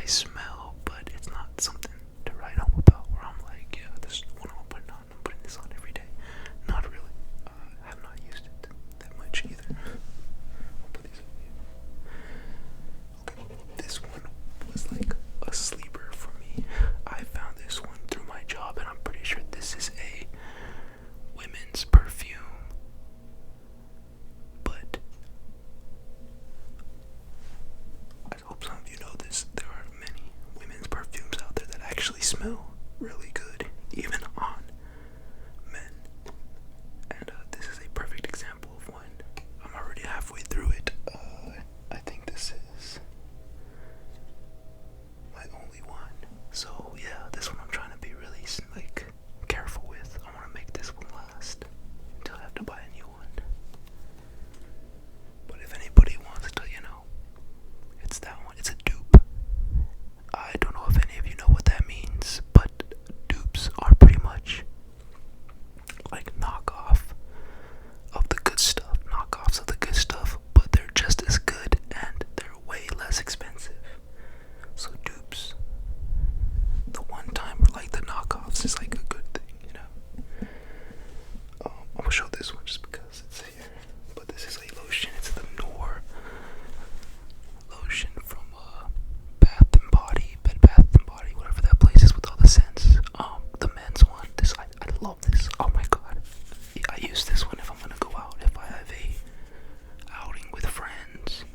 nice smell, but it's not something to write home about. Where I'm like, yeah, this is the one I'm putting on. I'm putting this on every day. Not really. I have not used it that much either. I'll put these up here. Okay, this one was like a sleeper for me. I found this one through my job, and I'm pretty sure this is a women's perfume. But I hope some of you know this. There are many women's perfumes out there that actually smell really good, even on men. And this is a perfect example of one. I'm already halfway through it. I think this is my only one. So yeah, this one I'm trying to be really like careful with. I want to make this one last until I have to buy a new one. But if anybody wants to, it's that one. It's a dupe. I don't know if any of you know what that means, but dupes are pretty much like knockoffs of the good stuff, but they're just as good and they're way less expensive. So dupes, the one time or like the knockoffs is like a good thing, I'm gonna show this one just because it's here. But this is a lotion. It's the Noor lotion from Bath and Body, Bed Bath and Body, whatever that place is with all the scents. The men's one. This I love this. Oh my god. Yeah, I use this one if I'm gonna go out. If I have a outing with friends,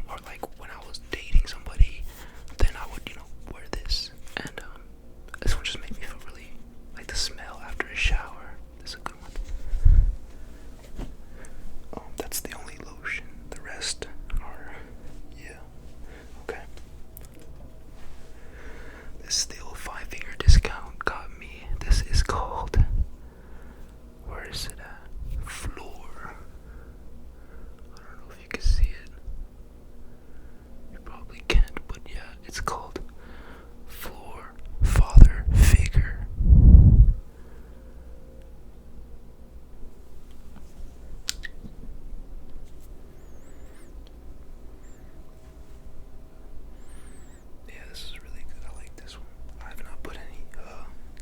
or like when I was dating somebody, then I would, wear this. And this one just made me feel really like the smell after a shower. This is a good one. That's the only lotion. The rest are, yeah. Okay. This still 5-finger discount got me. This is called, where is it at? Floor. I don't know if you can see it. You probably can't, but yeah, it's called Floor Father Figure. Yeah, this is really good. I like this one. I have not put any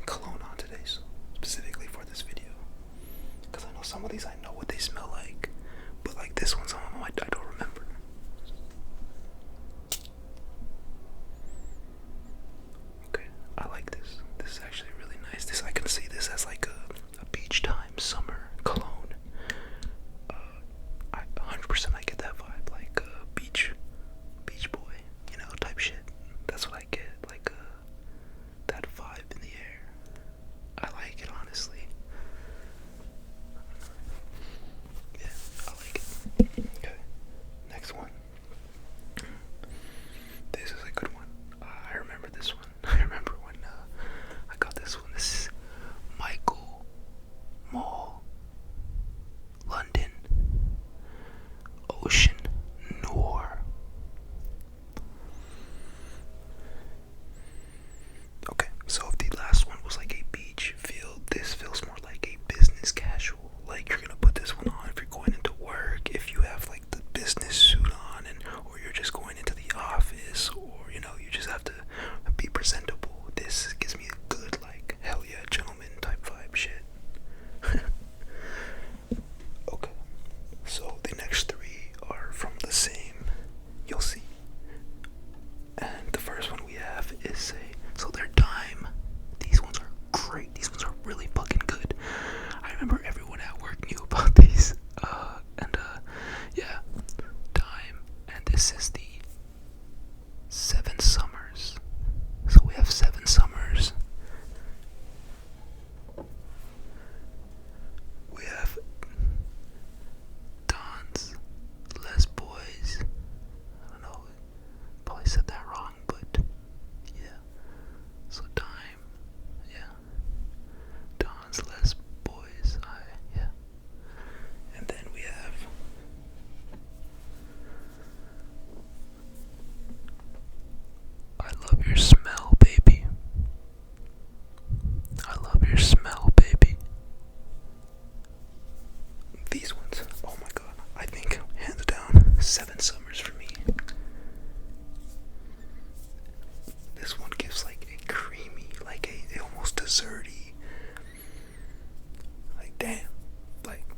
cologne on today, so specifically for this video, because I know some of these I know what they smell like, but like this one, some of them I don't remember. Okay, I like this. This is actually really nice. This, I can see this as like a beach time summer cologne. I 100% I get that vibe, like beach boy, type shit. That's what I get, like that vibe in the air. I like it, honestly. Yeah, I like it. Okay, next one. This is a good one. I remember this one. I remember when I got this one. This is Michael Mall, London, Ocean Noir. Okay, so if the last one was like a beach feel, this feels more like a business casual. Like you're gonna put this one on if you're going into work, if you have like the business suit on, or you're just going into the office, or you just have to be presentable. This gives me a good like hell yeah gentleman type vibe shit. Okay, so the next three are from the same, you'll see. And the first one we have is so they're Dime. These ones are great. These ones are really fucking good. I remember everyone at work knew about these. Yeah, Dime. And this is the 7 Summers. So we have 7 Summers. We have Dons, Les Boys. I don't know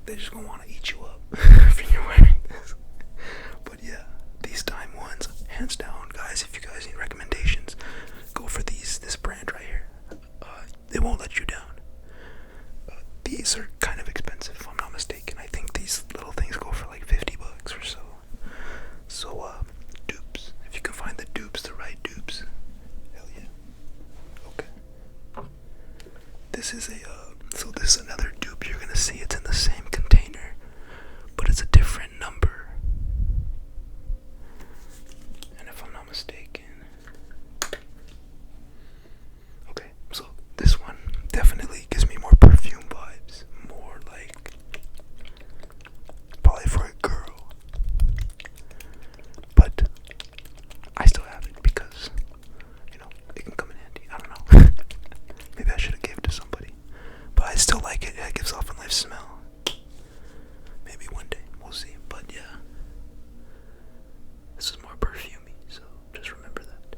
they're just gonna want to eat you up if you're wearing this. But yeah, these Dime ones, hands down, guys. If you guys need recommendations, go for this brand right here. They won't let you down. These are kind of expensive, if I'm not mistaken. I think these little things go for like $50 or so. So, dupes. If you can find the dupes, the right dupes, hell yeah. Okay. This is so this is another dupe. You're gonna see it's in the same container, but it's a different number. And if I'm not mistaken, okay, so this one definitely gives me more perfume vibes, more like probably for a girl. But I still have it because, it can come in handy. I don't know. Maybe I should have gave it to somebody. But I still like it. It gives off a nice smell. Maybe one day. We'll see. But yeah. This is more perfumey, so just remember that.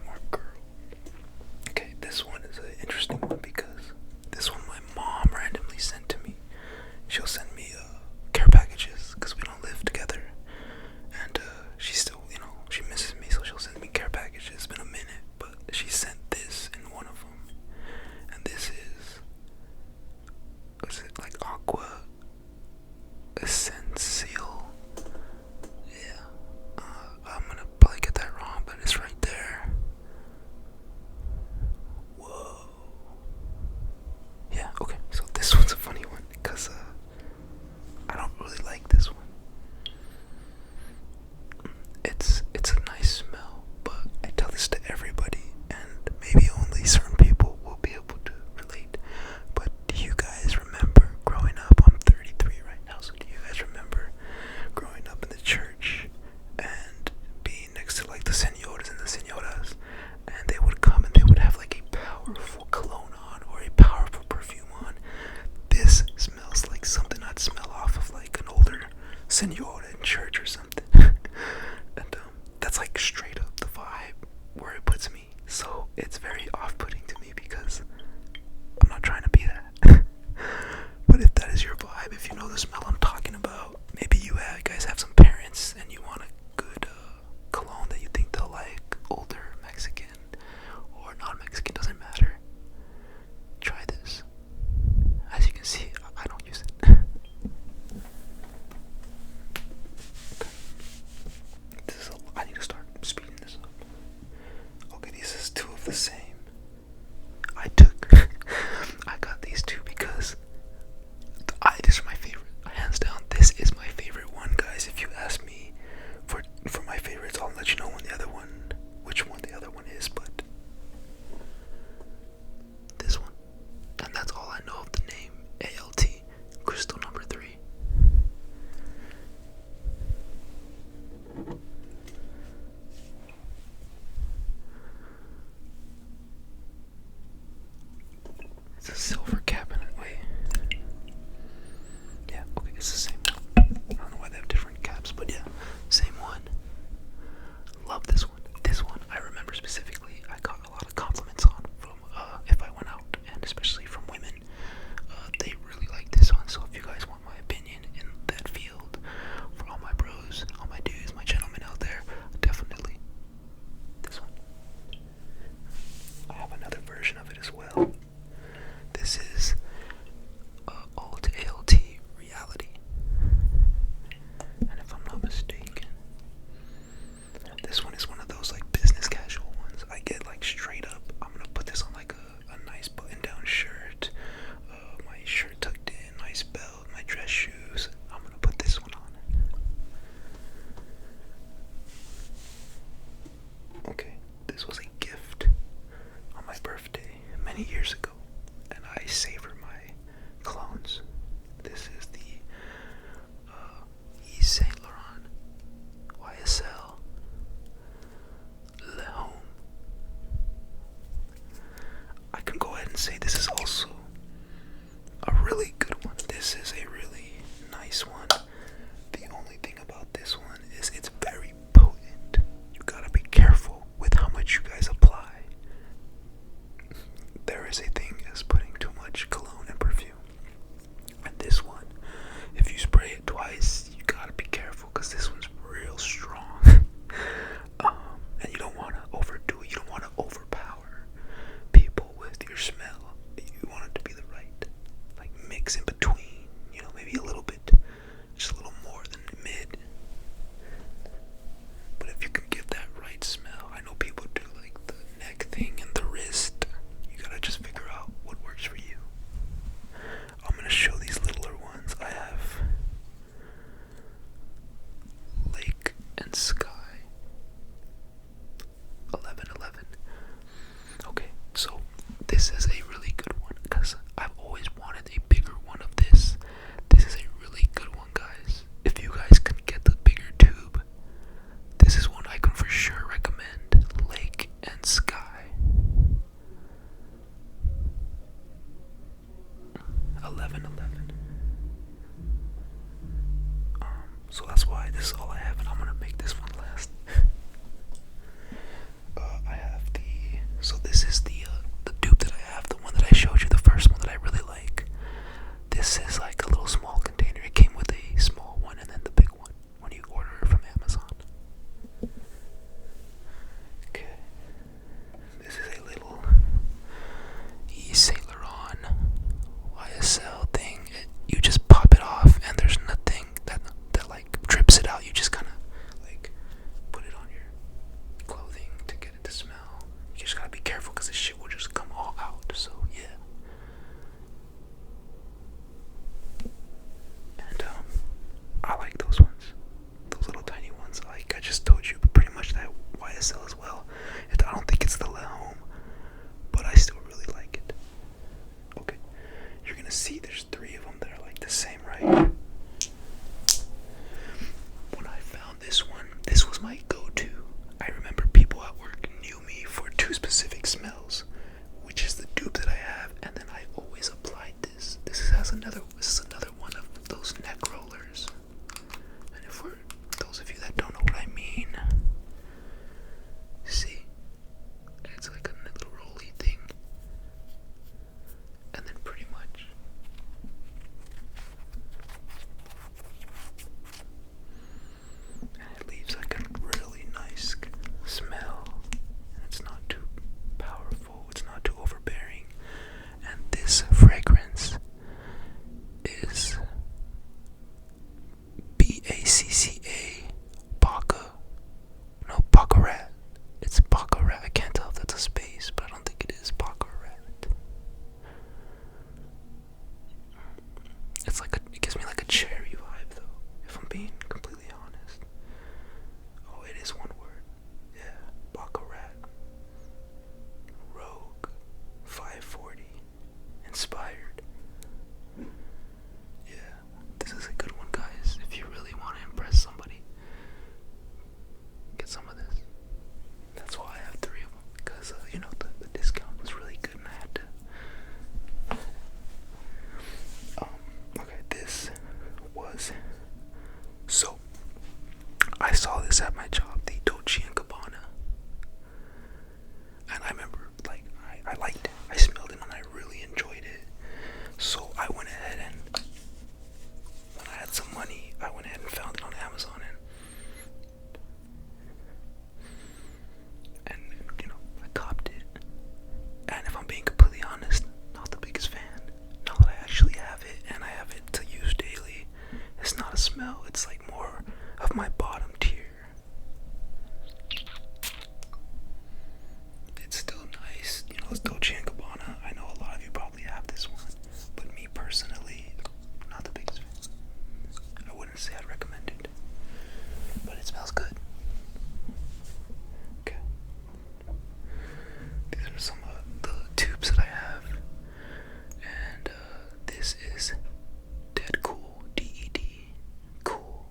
More girl. Okay, this one is an interesting one because this one my mom randomly sent to me. She'll send me care packages because we don't live together. And she still, she misses me, so she'll send me care packages. It's been a minute, but she sent this in one of them. And this is it like Aqua Essential? Yeah. I'm gonna probably get that wrong, but it's right there. Whoa. Yeah, okay, so this one's a funny one because I don't really like this one. It's a nice smell, but I tell this to everybody, and maybe only certain people will be able to relate. But do you guys remember growing up? I'm 33 right now, so do you guys remember growing up in the church and being next to like the senoras and the senoras, and they would come and they would have like a powerful cologne on or a powerful perfume on? This smells like something I'd smell off of like an older senora in church or something. And that's like straight up the vibe where it puts me. So it's very off-putting to me because I'm not trying to be that. But if that is your vibe, if you know the smell I'm talking about, maybe you guys have some parents and you want a good cologne that you think they'll like, older, Mexican, or non-Mexican, doesn't matter. Try this. As you can see, I don't use it. I need to start speeding this up. Okay, these is two of the same. I got these two because these are my favorite. Hands down, this is my favorite one, guys. If you ask me for my favorites, I'll let you know which one the other one is, but this one. And that's all I know of the name. ALT, Crystal number 3. It's a silver cabinet. Wait. Yeah, okay, it's the same one. I don't know why they have different caps, but yeah, same one. Love this one. This one, I remember specifically, I got a lot of compliments on from if I went out, and especially from women. They really like this one, so if you guys want my opinion in that field, for all my bros, all my dudes, my gentlemen out there, definitely this one. I have another version of it as well. This is Alt ALT Reality, and if I'm not mistaken, this one is one of those like business casual ones. I get like straight up. I'm gonna put this on like a nice button-down shirt, my shirt tucked in, nice belt, my dress shoes. I'm gonna put this one on. Okay, this was a gift on my birthday many years ago, and I savor my clones. This is the Yves Saint Laurent YSL Le Home. I can go ahead and say this is also a really good one. This is a really nice one. The only thing about this one is it's very potent. You gotta be careful with how much you guys apply. There is a thing and Sky. 1111. Okay, so this is a really good one because I've always wanted a bigger one of this. This is a really good one, guys. If you guys can get the bigger tube, this is one I can for sure recommend. Lake and Sky. 1111. So that's why this is all I have, and I'm gonna make this one last. I have this is the dupe that I have, the one that I showed you, the first one that I really like. This is like a little small container. It came with a small one and then the big one when you order it from Amazon. Okay. This is a little Saint Laurent YSL thing. You just pop it off and there's nothing that like drips it out. You just kind of like put it on your clothing to get it to smell. You just gotta be careful because this shit will just come all out. So yeah. And I like those ones, those little tiny ones. Like I just told you, pretty much that YSL as well. I don't think it's the La Home, but I still really like it. Okay, you're gonna see there's 3 of them that are like the same, right? When I found this one, this was my go-to. I remember people at work knew me for 2 specific smells, which is the dupe that I have, and then I always applied this. This is another one of those neck rollers. And if for those of you that don't know what I mean, see, it's like a little rolly thing, and then pretty much and it leaves like a really nice smell, and it's not too powerful, it's not too overbearing. And this fragrance is Bacca, Baccarat. It's Baccarat. I can't tell if that's a space, but I don't think it is Baccarat. It gives me like a cherry vibe though, if I'm being completely honest. Oh, it is one word. Yeah, Baccarat. Rogue 540. Inspired. Yeah, this is a good one, guys. If you really want to impress somebody, get some of this. That's why I have 3 of them, because the discount was really good and I had to. Okay, this was, so I saw this at my job, the Dolce & Gabbana, and I remember like I liked it. I smelled it and I really enjoyed it. So I went ahead and when I had some money, I went ahead and found it on Amazon, and I copped it. And if I'm being completely honest, not the biggest fan. Now that I actually have it and I have it to use daily, it's not a smell, it's like more of my bottom tier. It's still nice, it's Dolce & Gabbana. I know a lot of you probably have this one, but me personally, not the biggest fan. I wouldn't say I'd recommend it, but it smells good. Okay. These are some of the tubes that I have, and this is Dead Cool, DED, Cool,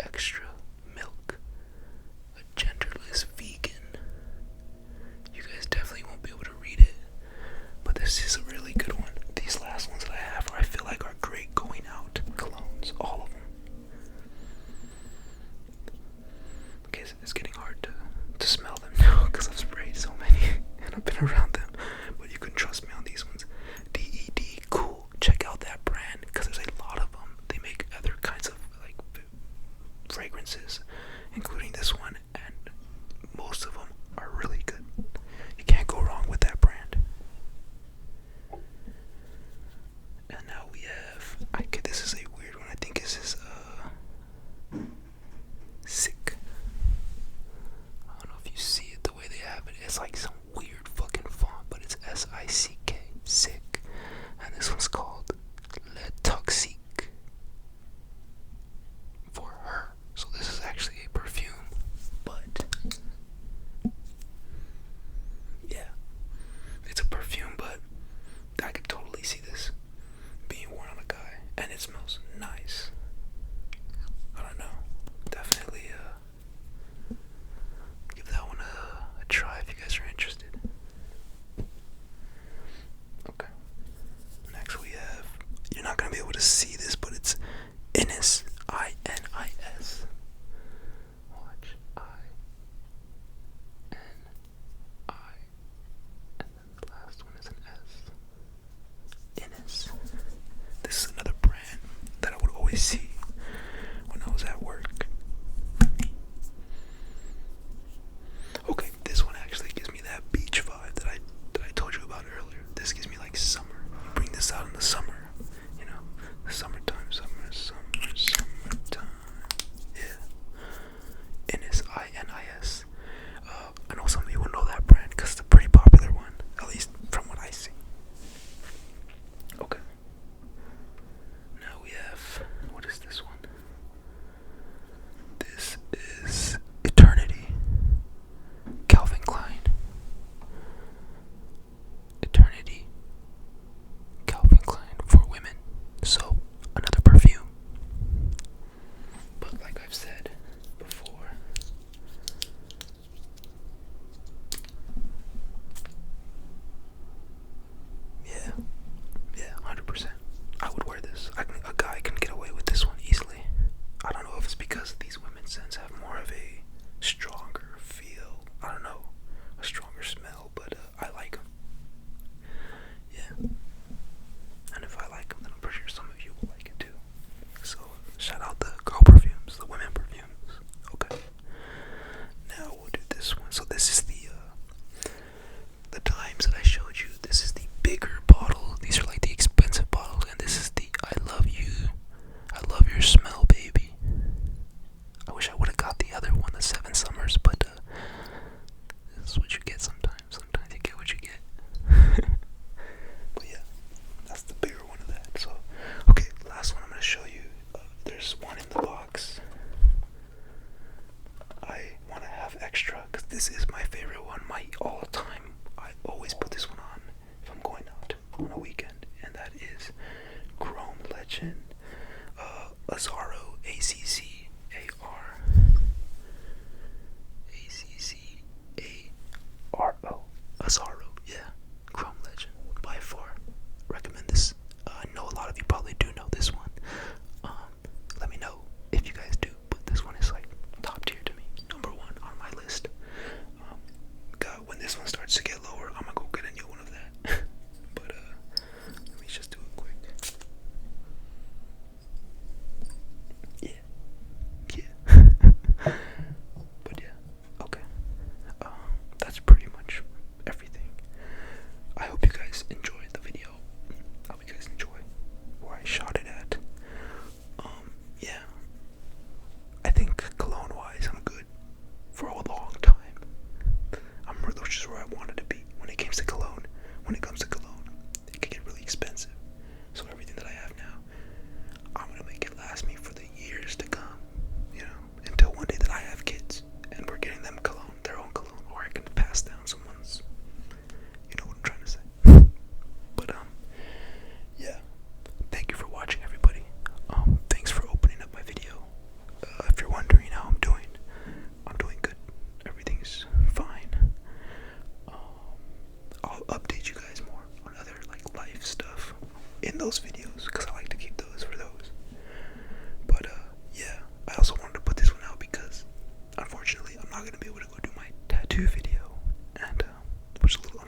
Extra Milk, a genderless vegan. You guys definitely won't be able to read it, but this is a really good one. These last ones that I have, I feel like are great going out colognes, all of them. Okay, it's getting hard to smell them now because I've sprayed so many and I've been around them, but you can trust me on these ones. DED Cool, check out that brand because there's a lot of them. They make other kinds of like fragrances, including this one, and most of them are really good. You can't go wrong with that brand. And now we have, this is a weird one. I think this is Sick. I don't know if you see this is my favorite one, my all-time. I always put this one on if I'm going out on a weekend, and that is Chrome Legend Azzaro ACCARO. Azzaro, yeah. Chrome Legend, by far. Recommend this. I know a lot of you probably do know this one. Let me know if you guys do, but this one is like top tier to me. Number one on my list. God, when this one starts to get lower, I'm gonna go get a new one of that. But let me just do it quick. Yeah. But yeah, okay. That's pretty much everything. I hope you guys enjoyed the video. I hope you guys enjoyed where I shot it at. Yeah. I think cologne wise I'm good for a long time. That's just where I wanted to be when it comes to cologne. It can get really expensive. So everything that I have now, I'm gonna make it last me for the years to come. You know, until one day that I have kids and we're getting them cologne, their own cologne, or I can pass down someone's. You know what I'm trying to say. But yeah. Thank you for watching, everybody. Thanks for opening up my video. If you're wondering how I'm doing good. Everything's fine. I'll update you guys more on other like life stuff in those videos because I like to keep those for those. But yeah, I also wanted to put this one out because unfortunately I'm not gonna be able to go do my tattoo video, and which is a little